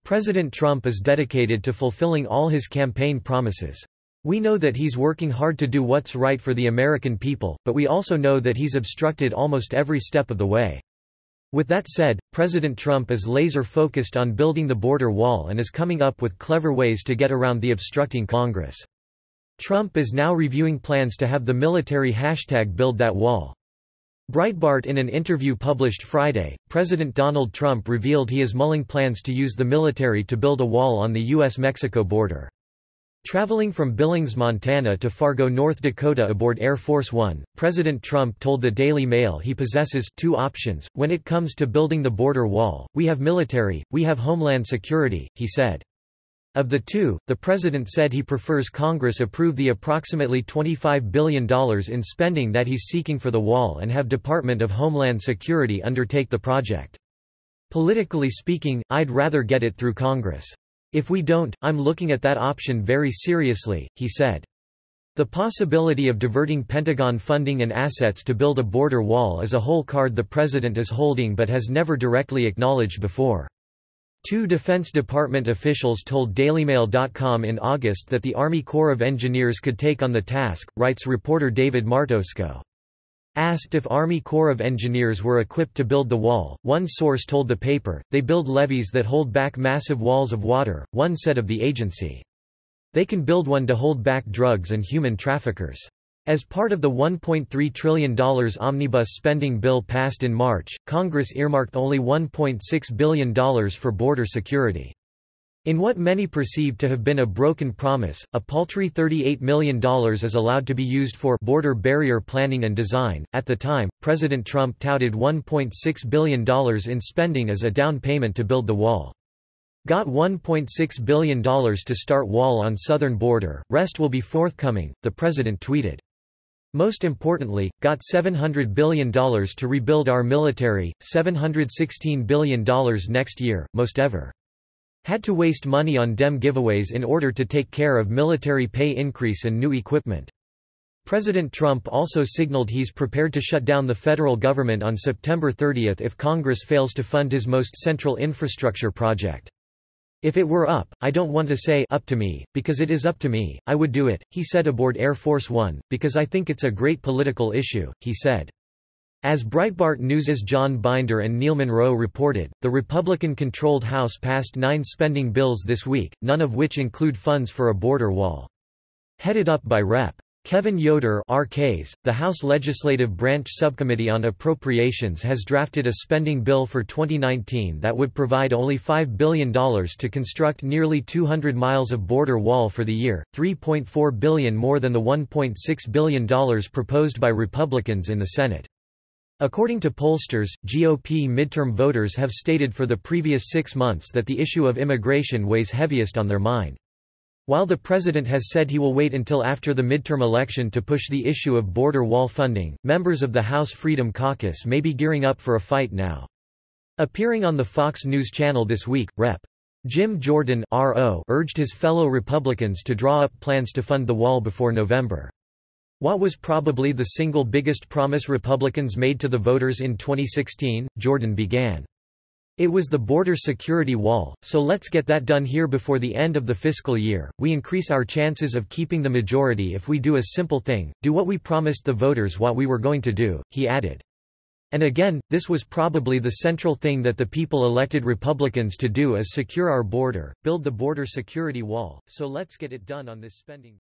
President Trump is dedicated to fulfilling all his campaign promises. We know that he's working hard to do what's right for the American people, but we also know that he's obstructed almost every step of the way. With that said, President Trump is laser-focused on building the border wall and is coming up with clever ways to get around the obstructing Congress. Trump is now reviewing plans to have the military #build that wall. Breitbart in an interview published Friday, President Donald Trump revealed he is mulling plans to use the military to build a wall on the U.S. Mexico border. Traveling from Billings, Montana to Fargo, North Dakota aboard Air Force One, President Trump told the Daily Mail he possesses two options when it comes to building the border wall: we have military, we have Homeland Security, he said. Of the two, the president said he prefers Congress approve the approximately $25 billion in spending that he's seeking for the wall and have Department of Homeland Security undertake the project. Politically speaking, I'd rather get it through Congress. If we don't, I'm looking at that option very seriously, he said. The possibility of diverting Pentagon funding and assets to build a border wall is a whole card the president is holding but has never directly acknowledged before. Two Defense Department officials told DailyMail.com in August that the Army Corps of Engineers could take on the task, writes reporter David Martosco. Asked if Army Corps of Engineers were equipped to build the wall, one source told the paper, they build levees that hold back massive walls of water, one said of the agency. They can build one to hold back drugs and human traffickers. As part of the $1.3 trillion omnibus spending bill passed in March, Congress earmarked only $1.6 billion for border security. In what many perceive to have been a broken promise, a paltry $38 million is allowed to be used for border barrier planning and design. At the time, President Trump touted $1.6 billion in spending as a down payment to build the wall. Got $1.6 billion to start wall on southern border, rest will be forthcoming, the president tweeted. Most importantly, got $700 billion to rebuild our military, $716 billion next year, most ever. Had to waste money on dem giveaways in order to take care of military pay increase and new equipment. President Trump also signaled he's prepared to shut down the federal government on September 30 if Congress fails to fund his most central infrastructure project. If it were up, I don't want to say up to me, because it is up to me, I would do it, he said aboard Air Force One, because I think it's a great political issue, he said. As Breitbart News' John Binder and Neil Monroe reported, the Republican-controlled House passed 9 spending bills this week, none of which include funds for a border wall. Headed up by Rep. Kevin Yoder (RKs), the House Legislative Branch Subcommittee on Appropriations has drafted a spending bill for 2019 that would provide only $5 billion to construct nearly 200 miles of border wall for the year, $3.4 billion more than the $1.6 billion proposed by Republicans in the Senate. According to pollsters, GOP midterm voters have stated for the previous 6 months that the issue of immigration weighs heaviest on their mind. While the president has said he will wait until after the midterm election to push the issue of border wall funding, members of the House Freedom Caucus may be gearing up for a fight now. Appearing on the Fox News Channel this week, Rep. Jim Jordan (RO) urged his fellow Republicans to draw up plans to fund the wall before November. What was probably the single biggest promise Republicans made to the voters in 2016? Jordan began. It was the border security wall, so let's get that done here before the end of the fiscal year. We increase our chances of keeping the majority if we do a simple thing, do what we promised the voters what we were going to do, he added. And again, this was probably the central thing that the people elected Republicans to do is secure our border, build the border security wall, so let's get it done on this spending.